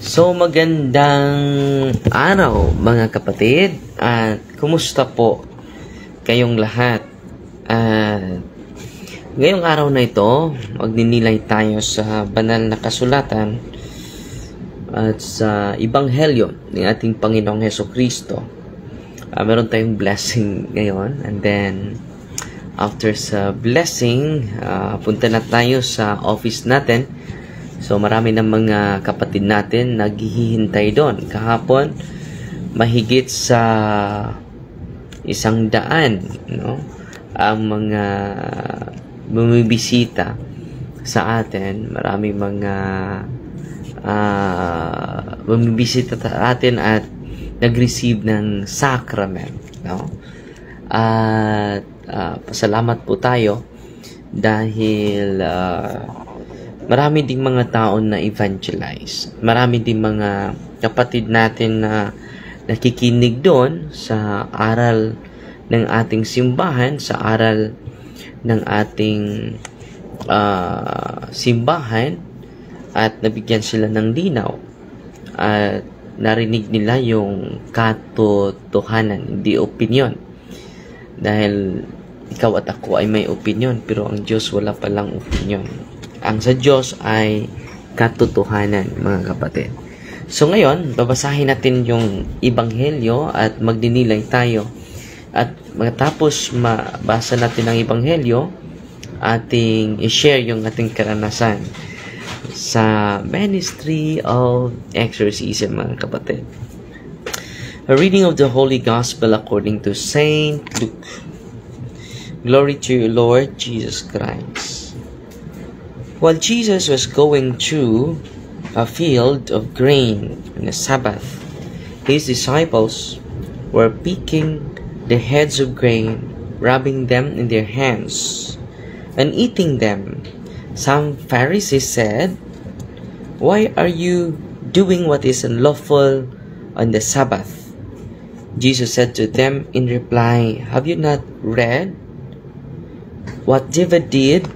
So, magandang araw mga kapatid at kumusta po kayong lahat? At ngayong araw na ito, magninilay tayo sa banal na kasulatan at sa Ebanghelyo ng ating Panginoong Hesukristo. Meron tayong blessing ngayon, and then after sa blessing, punta na tayo sa office natin. So, marami ng mga kapatid natin naghihintay doon. Kahapon, mahigit sa 100, ang mga bumibisita sa atin. Marami mga bumibisita sa atin at nag-receive ng sacrament. At pasalamat po tayo dahil marami ding mga tao na evangelize. Marami ding mga kapatid natin na nakikinig doon sa aral ng ating simbahan, sa aral ng ating simbahan, at nabigyan sila ng linaw at narinig nila yung katotohanan, hindi opinion. Dahil ikaw at ako ay may opinion, pero ang Diyos wala palang opinion. Ang sa Diyos ay katotohanan, mga kapatid. So ngayon, babasahin natin yung Ebanghelyo at magdinilay tayo. At matapos mabasa natin ang Ebanghelyo, ating i-share yung ating karanasan sa Ministry of Exorcism, mga kapatid. A reading of the Holy Gospel according to Saint Luke. Glory to you, Lord Jesus Christ. While Jesus was going through a field of grain on the Sabbath, his disciples were picking the heads of grain, rubbing them in their hands, and eating them. Some Pharisees said, "Why are you doing what is unlawful on the Sabbath?" Jesus said to them in reply, "Have you not read what David did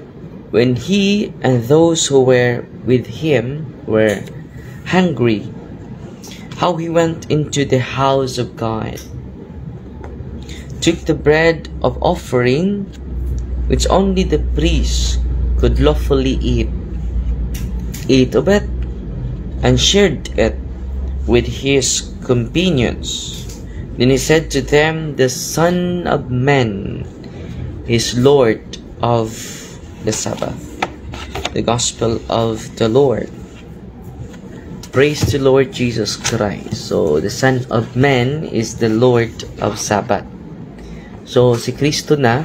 when he and those who were with him were hungry, how he went into the house of God, took the bread of offering, which only the priest could lawfully eat, ate of it, and shared it with his companions. Then he said to them, the Son of Man is Lord of the Sabbath." The Gospel of the Lord. Praise the Lord Jesus Christ. So, the Son of Man is the Lord of Sabbath. So, si Kristo na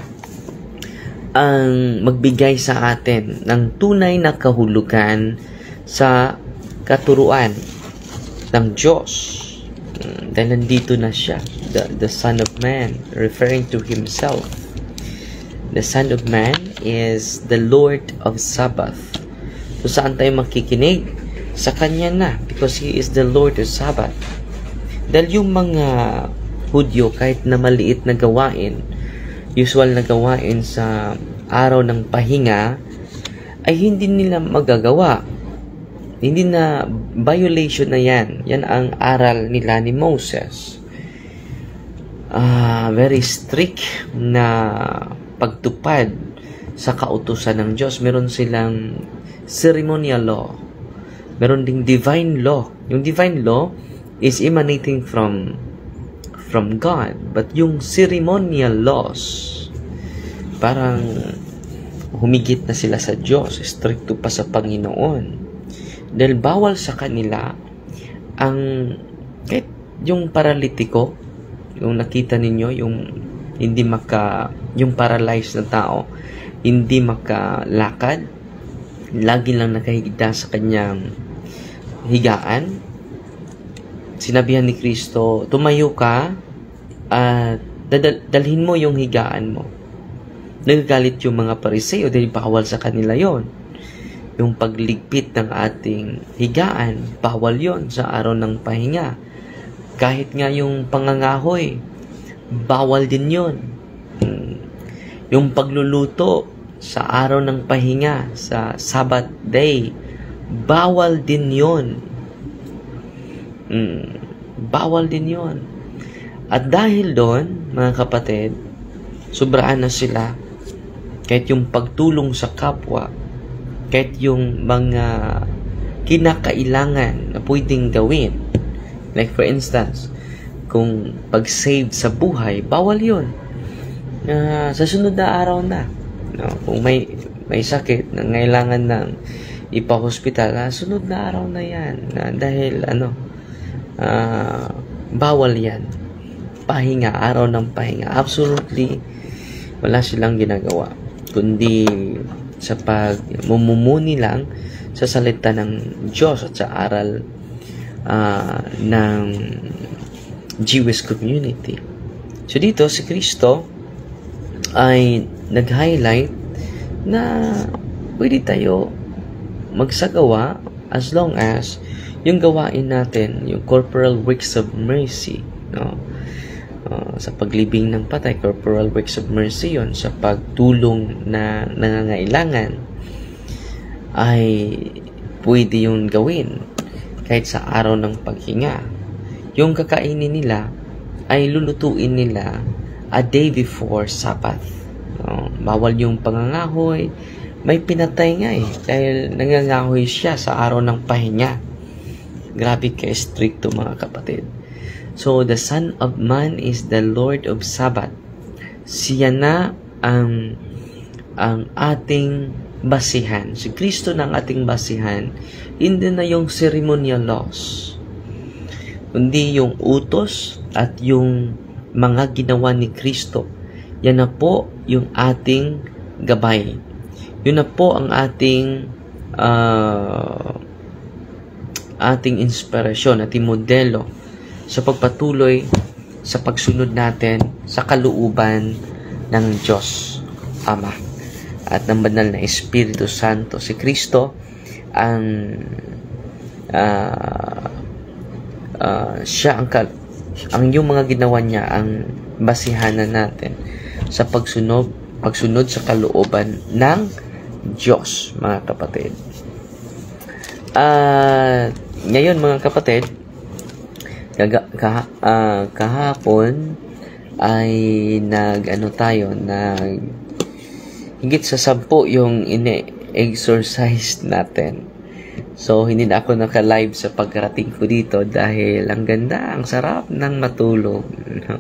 ang magbigay sa atin ng tunay na kahulugan sa katuruan ng Diyos. Dahil nandito na siya, the Son of Man, referring to himself. The Son of Man is the Lord of Sabbath. So, saan tayo makikinig? Sa Kanya na, because He is the Lord of Sabbath. Dahil yung mga Hudyo, kahit na maliit na gawain, usual na gawain sa araw ng pahinga, ay hindi nila magagawa. Hindi na, violation na yan. Yan ang aral nila ni Moses. Very strict na pagtupad sa kautusan ng Diyos. Meron silang ceremonial law. Meron ding divine law. Yung divine law is emanating from God. But yung ceremonial laws, parang humigit na sila sa Diyos. Stricto pa sa Panginoon. Dahil bawal sa kanila ang kahit yung paralitiko, yung nakita ninyo, yung hindi yung paralyzed na tao, hindi makalakad, lagi lang nakahiga sa kanyang higaan. Sinabihan ni Kristo, tumayo ka at dalhin mo yung higaan mo. Nagagalit yung mga Pariseo dahil bawal sa kanila yon. Yung pagligpit ng ating higaan, bawal yon sa araw ng pahinga. Kahit nga yung pangangahoy, bawal din yon. Yung pagluluto sa araw ng pahinga, sa Sabbath day, bawal din yon. bawal din yon. At dahil doon, mga kapatid, sobraan na sila. Kahit yung pagtulong sa kapwa, kahit yung mga kinakailangan na pwedeng gawin. Like for instance, kung pag-save sa buhay, bawal yun. Sa sunod na araw na. No? Kung may sakit na kailangan ng ipa-hospital, sunod na araw na yan. Dahil bawal yan. Pahinga, araw ng pahinga. Absolutely, wala silang ginagawa. Kundi sa pagmumuni lang sa salita ng Diyos at sa aral ng Jewish community. So dito, si Kristo ay nag-highlight na pwede tayo magsagawa as long as yung gawain natin, yung corporal works of mercy, no? Sa paglibing ng patay, corporal works of mercy yon, sa pagtulong na nangangailangan, ay pwede yung gawin kahit sa araw ng paghinga. Yung kakainin nila ay lulutuin nila a day before Sabbath. No? Bawal yung pangangahoy. May pinatay nga dahil nangangahoy siya sa araw ng pahinga. Grabe ka-stricto, mga kapatid. So, the Son of Man is the Lord of Sabbath. Siya na ang ating basihan. Si Kristo na ang ating basihan. Hindi na yung ceremonial laws, kundi yung utos at yung mga ginawa ni Kristo. Yan na po yung ating gabay. Yun na po ang ating inspirasyon, ating modelo sa pagpatuloy sa pagsunod natin sa kalooban ng Diyos Ama at ng banal na Espiritu Santo. Si Kristo ang siya ang yung mga ginawa niya ang basihanan natin sa pagsunod sa kalooban ng Diyos, mga kapatid. Ngayon, mga kapatid, kahapon ay higit sa 10 yung ine-exercise natin. So, hindi na ako naka-live sa pagkarating ko dito dahil ang ganda, ang sarap ng matulog. No?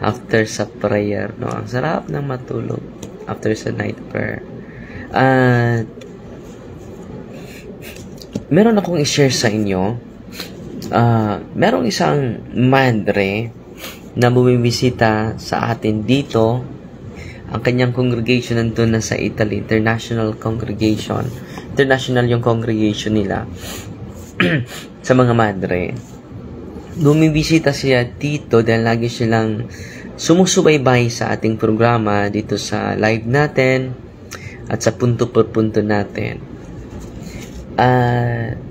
After sa prayer, no? Ang sarap ng matulog after sa night prayer. Meron akong i-share sa inyo. Merong isang madre na bumibisita sa atin dito. Ang kanyang congregation nandun na sa Italy, international congregation. International yung congregation nila sa mga madre. Bumibisita siya dito dahil lagi silang sumusubaybay sa ating programa dito sa live natin at sa punto per punto natin.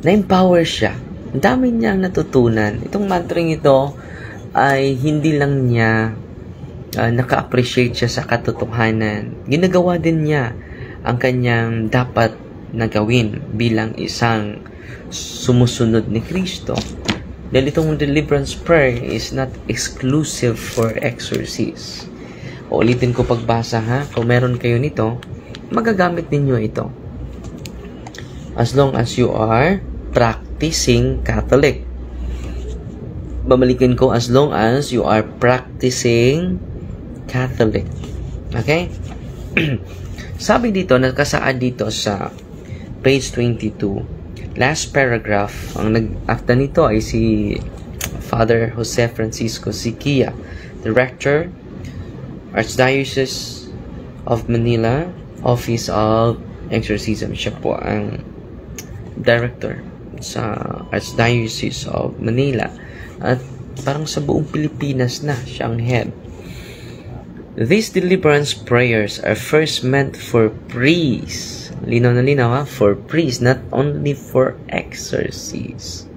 Na-empower siya. Ang dami niyang natutunan. Itong mantring ito ay hindi lang niya naka-appreciate siya sa katotohanan. Ginagawa din niya ang kanyang dapat na gawin bilang isang sumusunod ni Kristo. Dahil itong deliverance prayer is not exclusive for exorcists. Ulitin ko pagbasa ha. Kung meron kayo nito, magagamit ninyo ito. As long as you are practicing Catholic. Babalikin ko, as long as you are practicing Catholic. Okay? Sabi dito, nakasaad dito sa page 22, last paragraph, ang nag-akta nito ay si Father Jose Francisco Siquia, the Rector, Archdiocese of Manila, Office of Exorcism. Siya po ang Director sa Archdiocese of Manila at parang sa buong Pilipinas na siyang head. These deliverance prayers are first meant for priests. Linaw na linaw ha, for priests, not only for exorcists.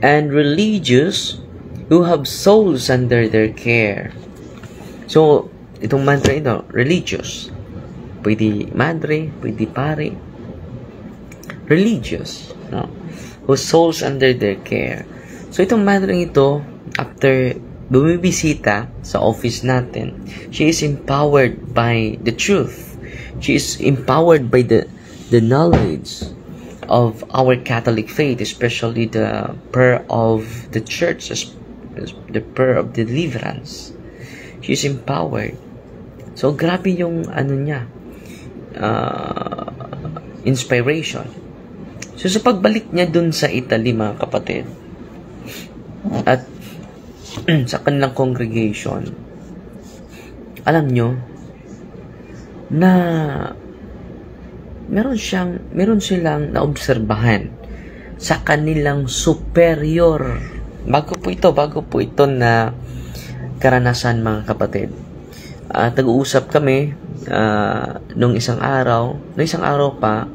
And religious who have souls under their care. So, itong mantra ito, religious. Pwede madre, pwede pare. Religious, no? Whose souls under their care. So, itong mother ito, after bumibisita sa office natin, she is empowered by the truth. She is empowered by the knowledge of our Catholic faith, especially the prayer of the church, the prayer of deliverance. She is empowered. So, grabe yung niya, inspiration. So, sa pagbalik niya dun sa Italy, mga kapatid, at sa kanilang congregation, alam nyo, na meron silang naobserbahan sa kanilang superior. Bago po ito na karanasan, mga kapatid. Tag-uusap kami nung isang araw pa,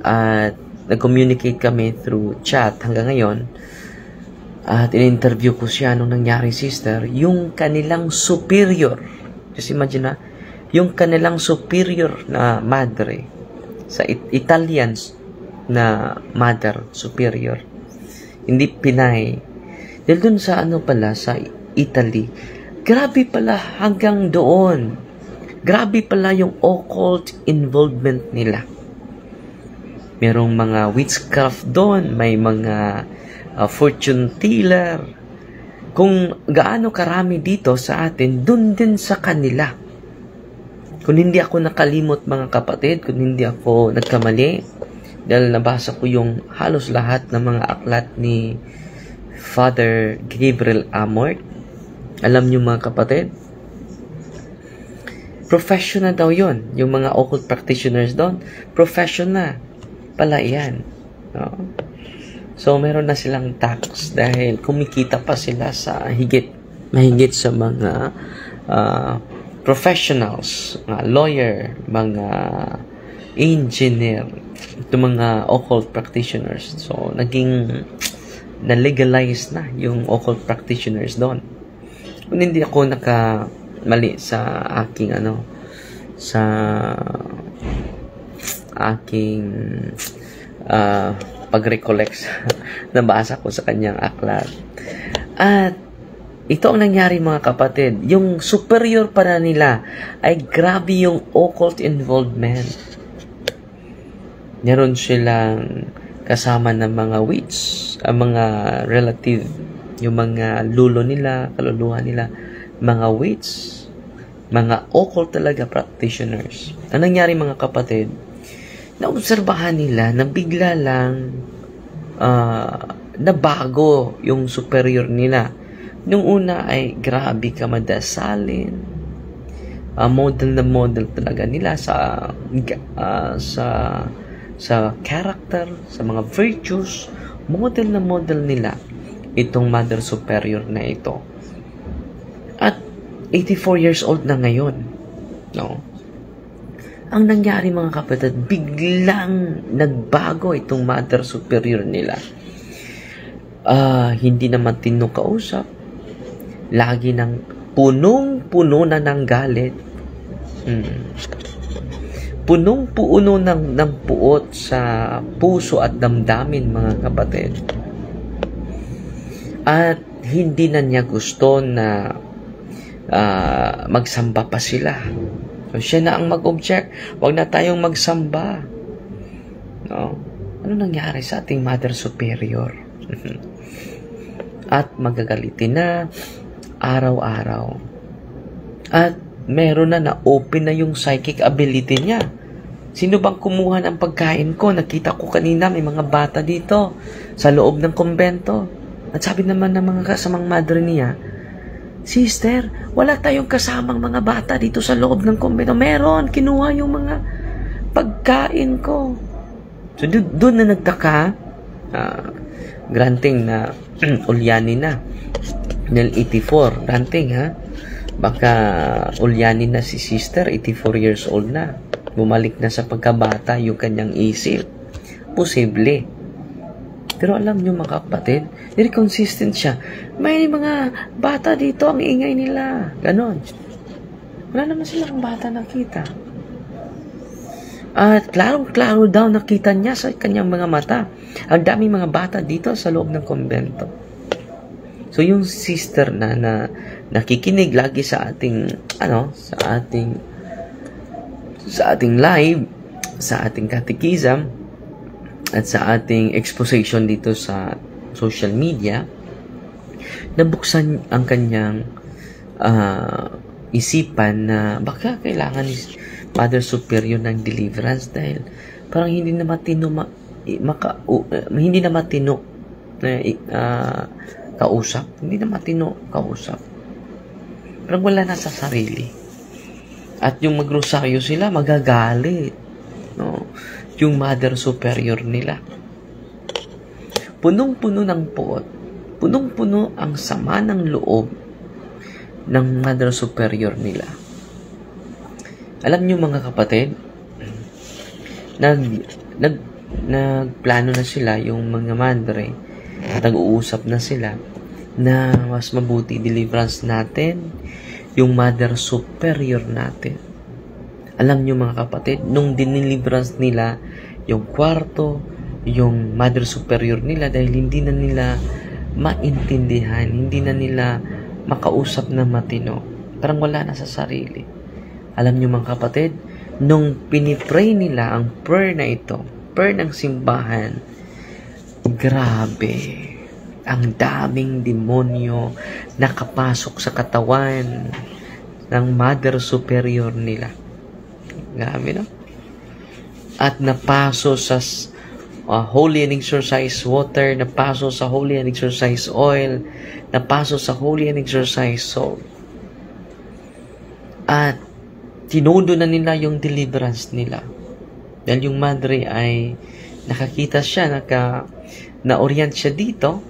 at nag-communicate kami through chat hanggang ngayon. At in-interview ko siya nung nangyari, sister, yung kanilang superior. Just imagine yung kanilang superior na madre, sa Italians na mother superior, hindi Pinay. Dahil dun sa sa Italy, grabe pala hanggang doon. Grabe pala yung occult involvement nila. Merong mga witchcraft doon, may mga fortune teller. Kung gaano karami dito sa atin, dun din sa kanila. Kung hindi ako nakalimot, mga kapatid, kung hindi ako nagkamali, dahil nabasa ko yung halos lahat ng mga aklat ni Father Gabriel Amort. Alam niyo, mga kapatid, professional daw yon, yung mga occult practitioners doon, professional pala yan. No? So, meron na silang tax dahil kumikita pa sila sa mahigit sa mga professionals, mga lawyer, mga engineer, itong mga occult practitioners. So, na-legalize na yung occult practitioners doon. Kung hindi ako nakamali sa aking sa aking pag-recollect nabasa ko sa kanyang aklat. At ito ang nangyari, mga kapatid. Yung superior para nila ay grabe yung occult involvement. Meron silang kasama ng mga witch, ang mga relative, yung mga lulo nila, kaluluwa nila, mga witch, mga occult talaga practitioners. Ang nangyari, mga kapatid, naobserbahan nila na bigla lang nabago yung superior nila. Nung una ay grabe ka madasalin, model na model talaga nila sa character, sa mga virtues, model na model nila itong mother superior na ito. At 84 years old na ngayon, no? Ang nangyari, mga kapatid, biglang nagbago itong mother superior nila. Hindi naman tinukausap. Lagi nang punong-puno na ng galit. Punong-puno ng puot sa puso at damdamin, mga kapatid. At hindi na niya gusto na magsamba pa sila. So, siya na ang mag-object. Huwag na tayong magsamba. No? Ano nangyari sa ating mother superior? At magagalitin na araw-araw. At meron na-open na yung psychic ability niya. Sino bang kumuha ng pagkain ko? Nakita ko kanina may mga bata dito sa loob ng kumbento. At sabi naman ng mga kasamang madre niya, sister, wala tayong kasamang mga bata dito sa loob ng kumbento. Meron, kinuha yung mga pagkain ko. So, doon na nagtaka, granting na ulyanin na. Dahil 84, granting baka ulyanin na si sister, 84 years old na. Bumalik na sa pagkabata yung kanyang isip. Posible. Pero alam nyo, mga kapatid, very consistent siya. May mga bata dito, ang ingay nila. Ganon. Wala naman silang bata nakita. At klarong-klaro daw nakita niya sa kanyang mga mata. Ang daming mga bata dito sa loob ng kumbento. So yung sister na nakikinig lagi sa ating sa ating live, sa ating catechism at sa ating exposition dito sa social media, nabuksan ang kanyang isipan na baka kailangan ni Mother Superior ng deliverance dahil parang hindi na matino kausap. Parang wala na sa sarili. At yung magrosaryo sila, magagalit. No? Yung Mother Superior nila. Punong-puno ng puot. Punong-puno ang sama ng loob ng Mother Superior nila. Alam niyo mga kapatid, nagplano na sila yung mga madre, nag-uusap na sila na mas mabuti deliverance natin yung Mother Superior natin. Alam niyo mga kapatid, nung dineliverance nila yung kwarto, yung Mother Superior nila dahil hindi na nila maintindihan, hindi na nila makausap na matino. Parang wala na sa sarili. Alam niyo mga kapatid, nung pinipray nila ang prayer na ito, prayer ng simbahan, grabe, ang daming demonyo nakapasok sa katawan ng Mother Superior nila. Grabe, no? At napaso sa Holy and Exorcised Water, napaso sa Holy and Exorcised Oil, napaso sa Holy and Exorcised Salt. At tinudo na nila yung deliverance nila. Dahil yung madre ay nakakita siya, na-orient siya dito,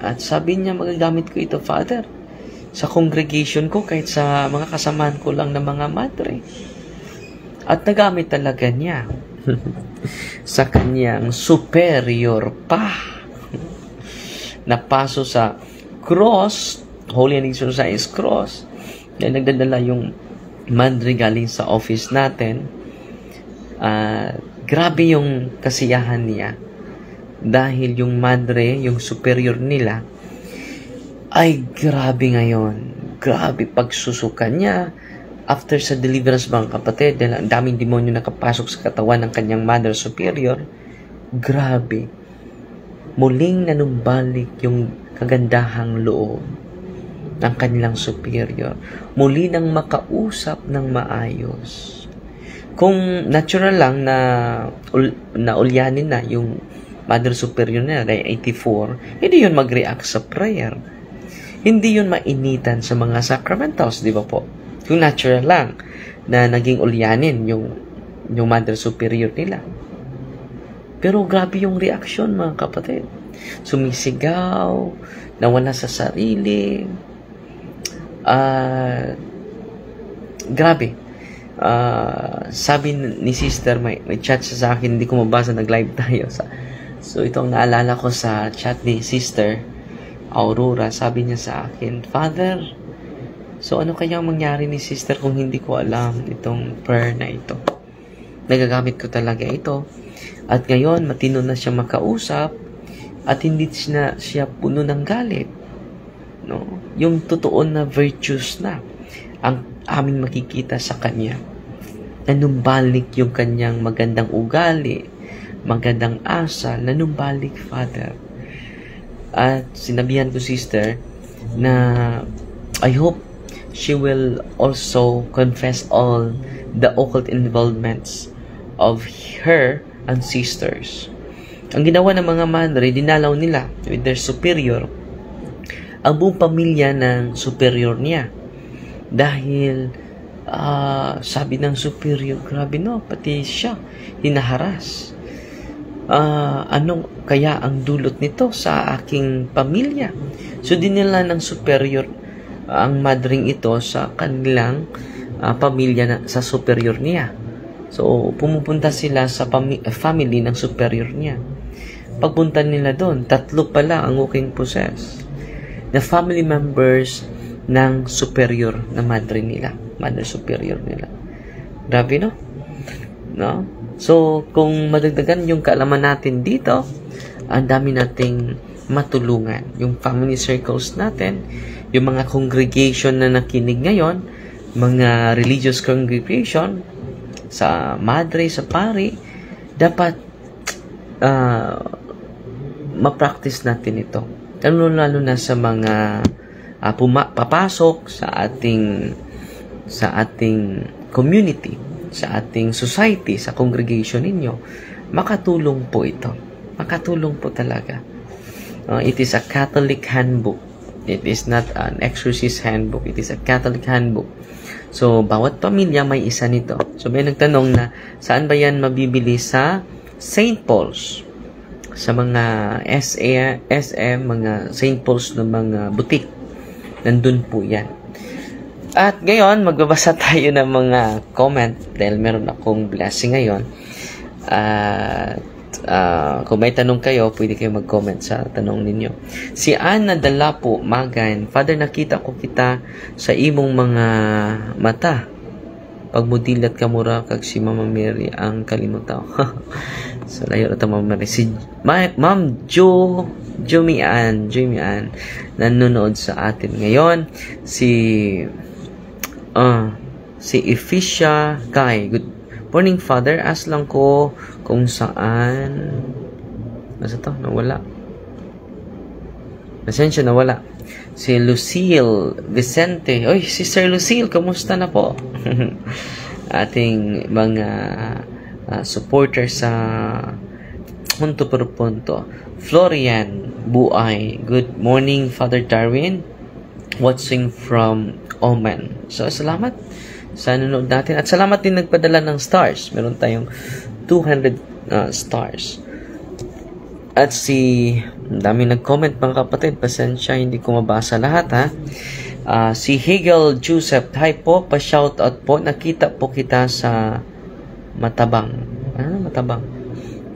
at sabi niya, magagamit ko ito, Father, sa congregation ko, kahit sa mga kasamaan ko lang na mga madre. At nagamit talaga niya sa kanyang superior pa. Napaso sa cross, Holy and Exorcised Cross, dahil nagdadala yung madre galing sa office natin. Grabe yung kasiyahan niya dahil yung madre, yung superior nila ay grabe ngayon, grabe pagsusukan niya after sa deliverance mga kapatid dahil ang daming demonyo nakapasok sa katawan ng kanyang Mother Superior. Grabe, muling nanumbalik yung kagandahang loob ng kanilang superior. Muli nang makausap ng maayos. Kung natural lang na ulyanin na yung Mother Superior na ay 84, hindi yun mag-react sa prayer. Hindi yun mainitan sa mga sacramentals, di ba po? Kung natural lang na naging ulyanin yung Mother Superior nila. Pero grabe yung reaksyon mga kapatid. Sumisigaw, nawala sa sarili, grabe. Sabi ni sister, may chat siya sa akin, hindi ko mabasa, nag-live tayo. So ito ang naalala ko sa chat ni sister Aurora. Sabi niya sa akin, Father, so ano kaya mangyari ni sister kung hindi ko alam itong prayer na ito? Nagagamit ko talaga ito. At ngayon, matino na siya makausap at hindi siya puno ng galit. No? Yung totoo na virtues na ang aming makikita sa kanya. Nanumbalik yung kanyang magandang ugali, magandang asal, nanumbalik, Father. At sinabihan ko, sister, na I hope she will also confess all the occult involvements of her ancestors. Ang ginawa ng mga madre, dinalaw nila with their superior ang buong pamilya ng superior niya. Dahil sabi ng superior, grabe no, pati siya hinaharas. Anong kaya ang dulot nito sa aking pamilya? So dinala ng superior ang madring ito sa kanilang pamilya sa superior niya. So pumupunta sila sa family ng superior niya. Pagpunta nila doon, 3 pala ang walking possessed na family members ng superior na madre nila, Mother Superior nila. Grabe, no? So, kung madagdagan yung kaalaman natin dito, ang dami nating matulungan. Yung family circles natin, yung mga congregation na nakinig ngayon, mga religious congregation, sa madre, sa pari, dapat ma-practice natin ito. Lalo na sa mga papasok sa ating community, sa ating society, sa congregation ninyo. Makatulong po ito. Makatulong po talaga. It is a Catholic handbook. It is not an exorcist handbook. It is a Catholic handbook. So, bawat pamilya may isa nito. So, may nagtanong na, saan ba yan mabibili? Sa St. Paul's. Sa mga SM, mga St. Paul's na mga butik. Nandun po yan. At ngayon, magbabasa tayo ng mga comment dahil meron akong blessing ngayon. Kung may tanong kayo, pwede kayo mag-comment sa tanong ninyo. Si Anna Dalapo Magan, Father, nakita ko kita sa imong mga mata. Pagmudilat ka mura kag si Mama Mary ang kalimutan. So, layo na ito Mama Mary. Si Ma'am Jumian, nanonood sa atin ngayon. Si Efisha Kai, good morning, Father. Ask lang ko kung saan. Nasa to? Nawala. Pasensya, nawala. Si Lucille Vicente. Oy, Sister Lucille, kamusta na po? Ating mga supporter sa Punto per Punto. Florian Buay. Good morning, Father Darwin. Watching from Oman. So, salamat sa nanonood natin. At salamat din nagpadala ng stars. Meron tayong 200 stars. At dami nag-comment mga kapatid. Pasensya, hindi ko mabasa lahat ha. Si Hegel Joseph, hi po, pa-shoutout po. Nakita po kita sa Matabang. Ano Matabang?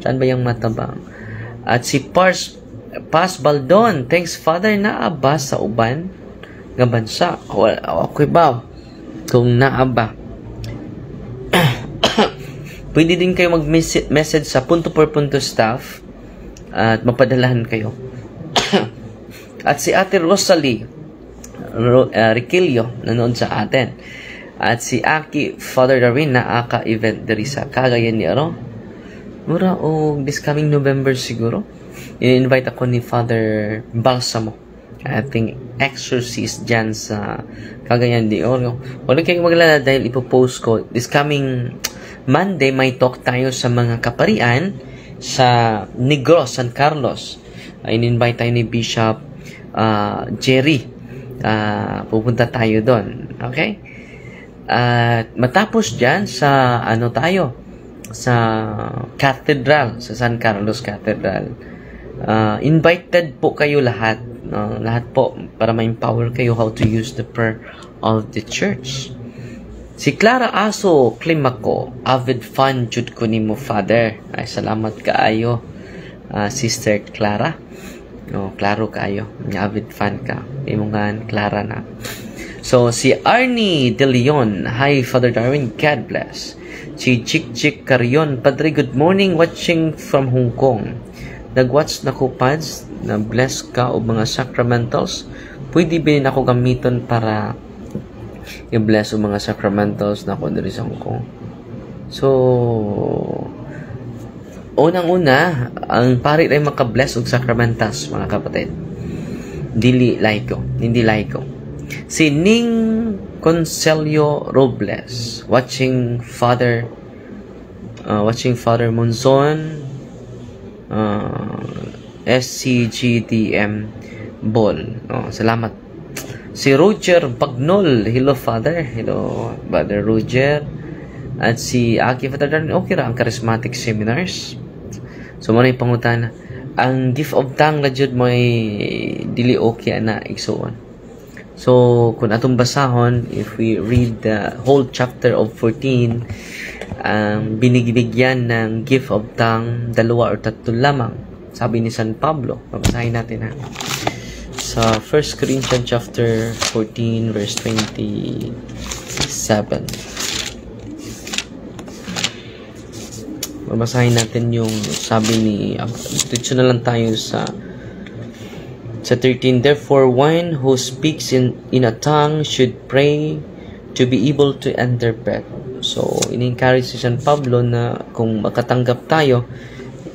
Saan ba yung Matabang? At si Paz Baldon, thanks Father, naaba sa uban nga bansa. Okay ba? Kung naaba. Pwede din kayo mag-message sa Punto per Punto staff at mapadalahan kayo. At si Ate Rosalie Riquilio nanood sa atin. At si Aki Father Darwin na aka-event diri sa Cagayan ni Aro. Mura this coming November siguro. I-invite ako ni Father Balsamo, ating exorcist dyan sa Cagayan de Oro. Huwag kayong maglala dahil ipopost ko. This coming Monday, may talk tayo sa mga kaparian sa Negros, San Carlos. In-invite tayo ni Bishop Jerry. Pupunta tayo doon. Okay? Matapos dyan sa sa Cathedral, sa San Carlos Cathedral. Invited po kayo lahat. Lahat po para ma-empower kayo how to use the prayer of the church. Si Clara Aso Climaco, avid fan jud ko nimo Father. Ay salamat kaayo, Sister Clara. Klaro kaayo, avid fan ka. Imongan Clara na. So si Arnie De Leon, hi Father Darwin, God bless. Si Jik Carion, Padre, good morning, watching from Hong Kong. Nag-watch na ko, Pads, na bless ka o mga sacramentals. Pwede ba rin ako gamiton para i-bless o mga sacramentals na ako diri sa Hong Kong? So, unang-una, ang pari rin makabless o sacramentals, mga kapatid. Hindi laiko. Si Ning Concelio Robles, watching Father Monzon, SCGDM Ball. Salamat. Si Roger Bagnol, hello Father. Hello Father Roger. At si Aki Father Darwin, okay ra ang charismatic seminars. So mo na yung pangutan. Ang gift of tongue na jud may dili okay na igsuon. So kung atong basahon, if we read the whole chapter of 14, binigyan ng gift of tongue 2 or 3 lamang, sabi ni San Pablo. Babasahin natin ha. Sa 1 Corinthians chapter 14 verse 27. Babasahin natin yung sabi ni, dito na lang tayo sa Sa 13, therefore, one who speaks in a tongue should pray to be able to interpret. So, in-encourage si San Pablo na kung makatanggap tayo,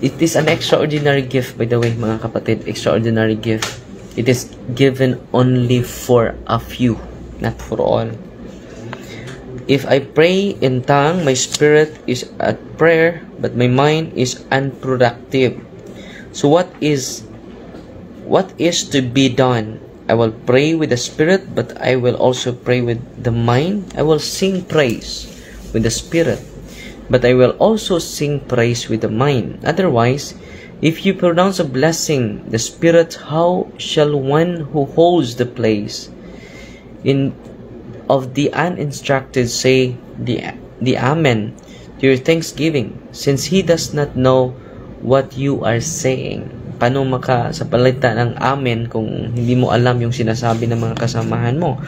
it is an extraordinary gift, by the way, mga kapatid. Extraordinary gift. It is given only for a few, not for all. If I pray in tongue, my spirit is at prayer, but my mind is unproductive. So what is to be done? I will pray with the spirit, but I will also pray with the mind. I will sing praise with the spirit, but I will also sing praise with the mind. Otherwise, if you pronounce a blessing, the spirit, how shall one who holds the place of the uninstructed say the Amen to your thanksgiving, since he does not know what you are saying? Paano makasapalita ng Amen kung hindi mo alam yung sinasabi ng mga kasamahan mo?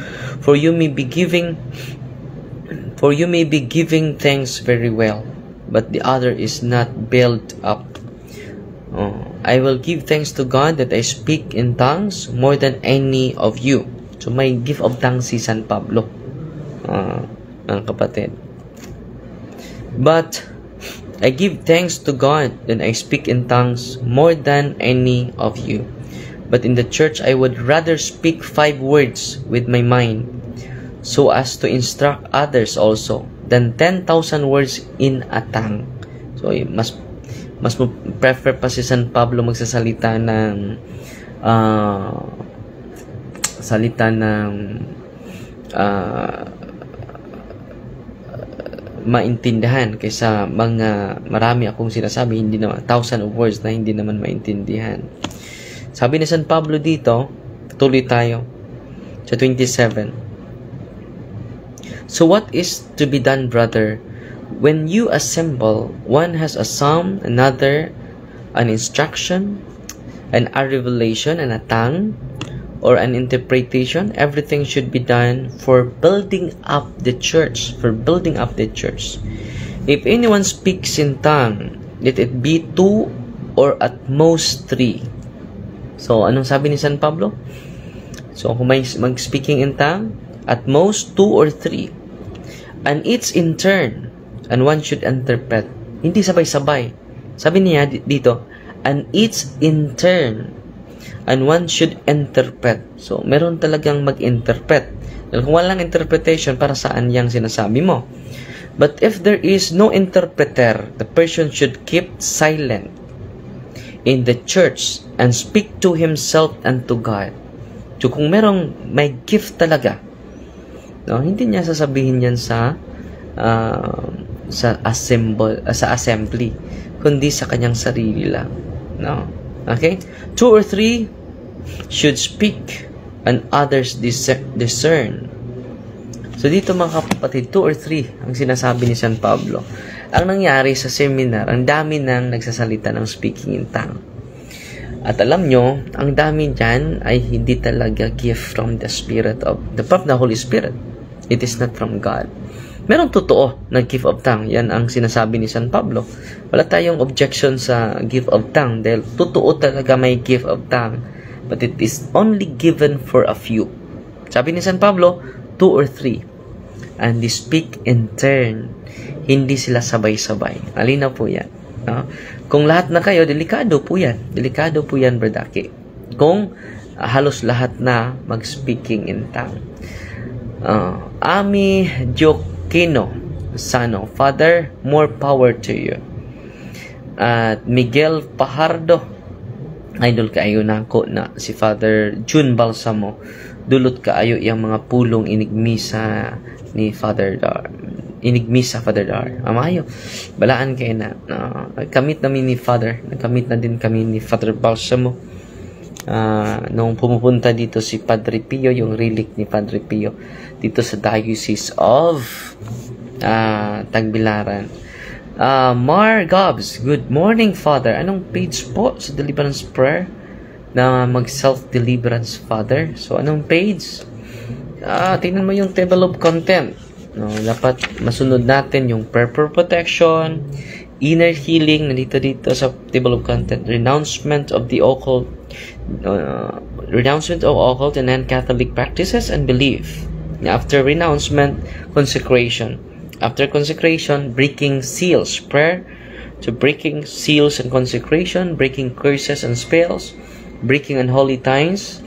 For you may be giving thanks very well, but the other is not built up. I will give thanks to God that I speak in tongues more than any of you. So may gift of tongues si San Pablo, ang kapatid. But I give thanks to God that I speak in tongues more than any of you. But in the church I would rather speak 5 words with my mind, so as to instruct others also, than 10,000 words in a tongue. So mas prefer pa si San Pablo magsasalita ng maintindihan kaysa marami akong sinasabi, hindi naman 1,000 of words na hindi naman maintindihan. Sabi ni San Pablo dito, tuloy tayo sa 27. So what is to be done, brother? When you assemble, one has a psalm, another an instruction, and a revelation, and a tongue, or an interpretation. Everything should be done for building up the church. If anyone speaks in tongue, let it be 2 or at most 3. So, anong sabi ni San Pablo? So, kung may mag-speaking in tongue, at most 2 or 3. And each in turn, and one should interpret. Hindi sabay-sabay. Sabi niya dito, and each in turn, and one should interpret. So, meron talagang mag-interpret. Dahil kung walang interpretation, para saan yang sinasabi mo? But if there is no interpreter, the person should keep silent in the church and speak to himself and to God. So, kung may gift talaga, no, hindi niya sasabihin yan sa assembly, kundi sa kanyang sarili lang. No? Okay? 2 or 3 should speak and others discern. So dito mga kapatid, 2 or 3 ang sinasabi ni San Pablo. Ang nangyari sa seminar, ang dami nang nagsasalita ng speaking in tongue. At alam nyo, ang dami dyan ay hindi talaga gift from the Holy Spirit. It is not from God. Merong totoo na gift of tongue. Yan ang sinasabi ni San Pablo. Wala tayong objection sa gift of tongue dahil totoo talaga may gift of tongue. But it is only given for a few. Sabi ni San Pablo, 2 or 3. And they speak in turn. Hindi sila sabay-sabay. Alina po yan. No? Kung lahat na kayo, delikado po yan. Delikado po yan, Bradaki. Kung halos lahat na mag-speaking in tongue. Ami Diokino Sano, Father, more power to you. At Miguel Pajardo, idol kaayo nako na si Father June Balsamo, dulot kaayo yung mga pulong inigmisa ni Father Dar. Amayo, balaan kayo na. Kamit namin ni Father. Nagkamit na din kami ni Father Balsamo. Nung pumupunta dito si Padre Pio, yung relic ni Padre Pio, dito sa Diocese of Tagbilaran. Mar Gobs, good morning, Father. Anong page po sa Deliverance Prayer na mag-self-deliverance, Father? So, anong page? Tingnan mo yung table of content. No, dapat masunod natin yung prayer for protection, inner healing, nandito dito sa table of content. Renouncement of the occult, renouncement of occult and non-Catholic practices and belief. After renouncement, consecration. After consecration, breaking seals, prayer to breaking seals and consecration, breaking curses and spells, breaking unholy ties,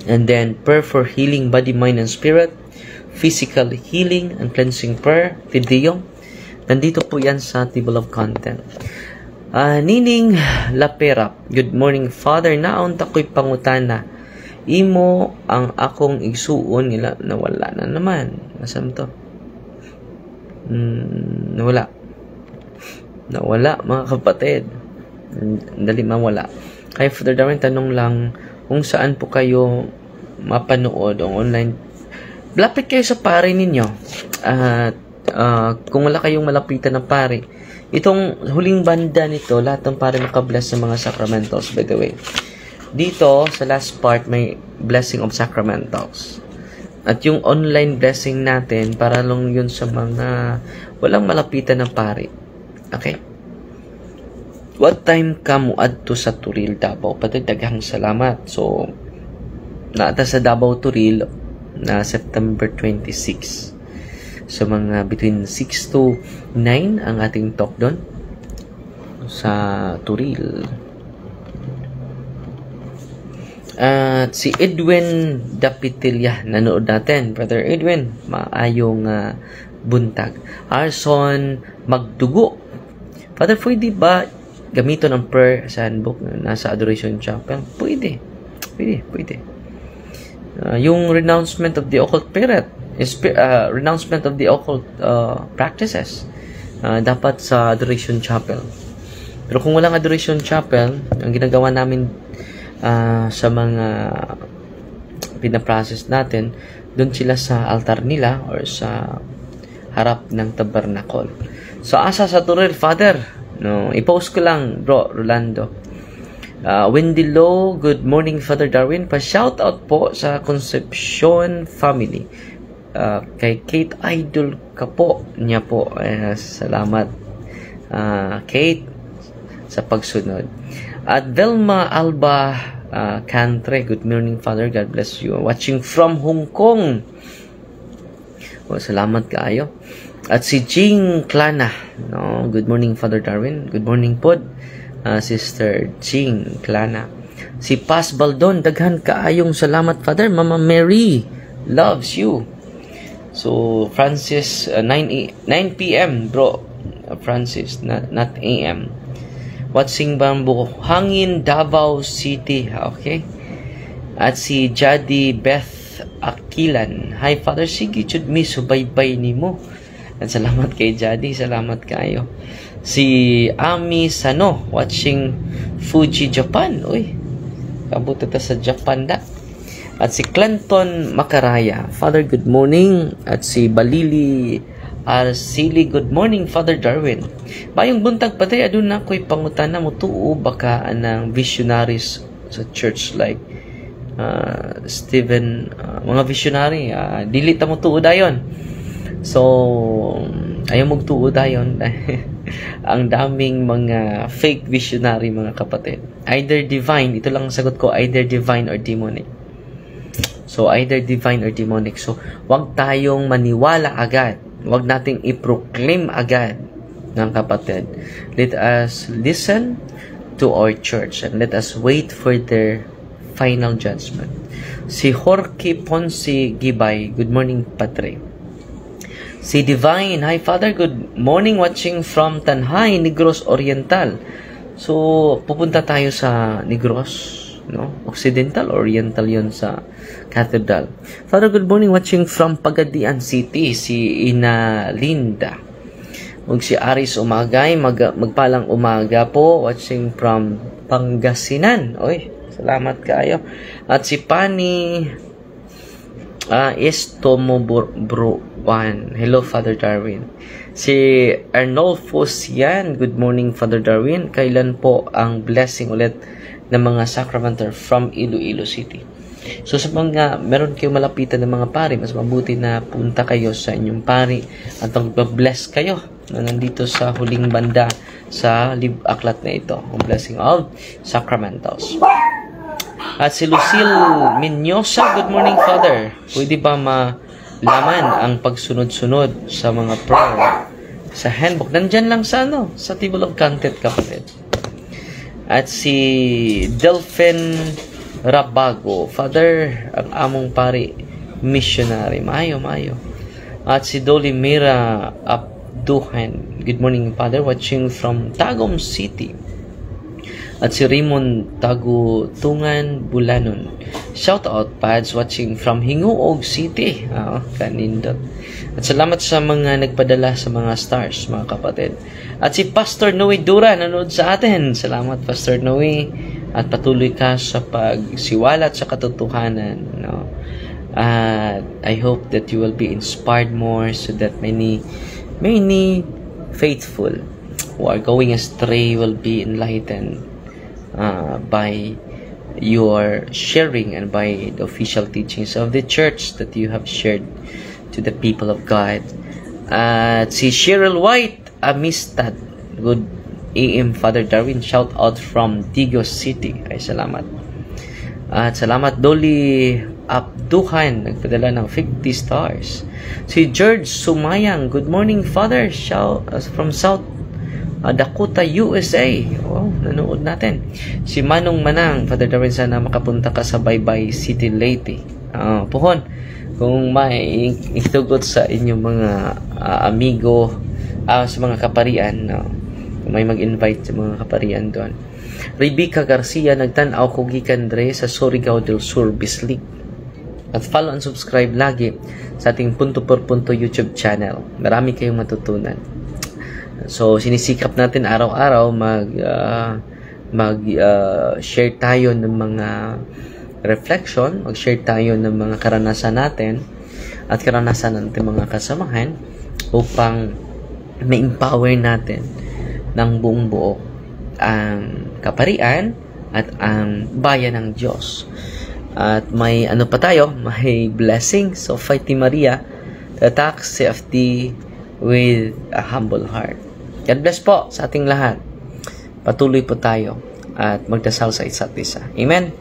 and then prayer for healing body, mind, and spirit, physical healing and cleansing prayer, Fideum. Nandito po yan sa table of content. Nining Laperap, good morning, Father. Naon tako'y pangutana. Imo ang akong igsuon nila. Nawala na naman. Nasaan to? Nawala. Nawala, mga kapatid. Dali mawala. Kaya Father Darwin, tanong lang kung saan po kayo mapanood o online. Lapit kayo sa pare ninyo. At kung wala kayong malapitan ng pare, itong huling banda nito, lahat ng pare nakabless ng mga sacramentals, by the way. Dito, sa last part, may blessing of sacramentals. At yung online blessing natin, para lang yun sa mga walang malapitan ng pare. Okay? What time ka mo adto sa Turil, Davao? Pati daghang salamat. So, naata sa Davao, Turil, na September 26. So, mga between 6 to 9 ang ating talk doon sa Turil. At si Edwin Dapitilya, nanood natin. Brother Edwin, maayong buntag. Arson Magdugo. Father, pwede ba gamiton ang prayer sa handbook na nasa Adoration Chapel? Pwede. Yung renouncement of the occult spirit, renouncement of the occult practices, dapat sa Adoration Chapel. Pero kung walang Adoration Chapel, ang ginagawa namin sa mga pinaprocess natin, doon sila sa altar nila or sa harap ng tabernacle. So, asa sa Turil, Father? No, i-post ko lang, bro, Rolando. Wendy Low, good morning, Father Darwin. Pa-shout out po sa Concepcion family. Kay Kate, idol ka po niya po. Salamat, Kate, sa pagsunod. At Velma Alba Cantre, good morning, Father. God bless you. Watching from Hong Kong. Salamat kaayo. At si Jing Clana, no? Good morning, Father Darwin. Good morning, pod. Sister Jing Clana. Si Paz Baldon, daghan kaayong salamat, Father. Mama Mary loves you. So, Francis, 9 p.m, bro. Francis, not a.m. Watching Bamboo, Hangin, Davao City. Okay. At si Jadi Beth Akilan. Hi, Father. Sige, chud mi, subaybay ni mo. At salamat kay Jadi. Salamat kayo. Si Ami Sano, watching Fuji, Japan. Uy, kabuto ta sa Japan da. At si Clinton Macaraya. Father, good morning. At si Balili Arsili, good morning, Father Darwin. Bayong buntag patay, adun na ko'y pangutana mo, tuo baka ng visionaries sa church like Stephen, mga visionary, dili ta mo tuo dayon. So, ayaw mong tuo dayon. Ang daming mga fake visionary, mga kapatid. Either divine, ito lang ang sagot ko, either divine or demonic. So, either divine or demonic. So, wag tayong maniwala agad. Wag nating i-proclaim agad, ng kapatid. Let us listen to our church and let us wait for their final judgment. Si Jorge Ponce Gibay, good morning, Patre. Si Divine, hi Father, good morning, watching from Tanhay, Negros Oriental. So, pupunta tayo sa Negros, no? Occidental, Oriental yon sa Cathedral. Father, good morning, watching from Pagadian City, si Ina Linda. Ug si Aris Umagay, magpalang umaga po, watching from Pangasinan. Oy, salamat kayo. At si Pani Estomo Bruan. Hello, Father Darwin. Si Arnolfo Sian, good morning, Father Darwin. Kailan po ang blessing ulit ng mga sacramental from Iloilo City? So sa mga meron kayong malapitan ng mga pari, mas mabuti na punta kayo sa inyong pari at mag-bless kayo na nandito sa huling banda sa aklat na ito, ang blessing of sacramentals. At si Lucille Minyosa, good morning, Father. Pwede ba malaman ang pagsunod-sunod sa mga prayer sa handbook? Nandyan lang sa sa table of content, kapatid. At si Delphin Rabago, Father, ang among pari missionary. Mayo. At si Dolly Mira Abduhan, good morning, Father, watching from Tagum City. At si Raymond Tagutungan Bulanon, shout out, Pads, watching from Hinguog City. Kanindot. At salamat sa mga nagpadala sa mga stars, mga kapatid. At si Pastor Noe Dura nanood sa atin. Salamat, Pastor Noe. At patuloy ka sa pagsiwalat sa katotohanan. At I hope that you will be inspired more so that many faithful who are going astray will be enlightened by your sharing and by the official teachings of the church that you have shared to the people of God. At si Cheryl White Amistad, good AM, Father Darwin, shout out from Digos City. Ay, salamat. At salamat, Dolly Abduhan, nagpadala ng 50 stars. Si George Sumayang, good morning, Father, shout from South Dakota, USA. Wow, nanood natin. Si Manong Manang, Father Darwin, sana makapunta ka sa Baybay City Leyte. Puhon, kung may itugot sa inyong mga amigo, sa mga kaparian, kung may mag-invite sa mga kaparian doon. Rebecca Garcia, nagtanaw ko gikan dre sa Surigao del Sur, Bislig. At follow and subscribe lagi sa ating Punto por Punto YouTube channel. Marami kayong matutunan. So, sinisikap natin araw-araw mag-share tayo ng mga reflection, mag-share tayo ng mga karanasan natin at karanasan ng mga kasamahan upang ma-empower natin ng buong buo ang kaparian at ang bayan ng Diyos. At may may blessing. So, Fatima Maria, attack CFD with a humble heart. God bless po sa ating lahat. Patuloy po tayo at magdasal sa isa't isa. Amen.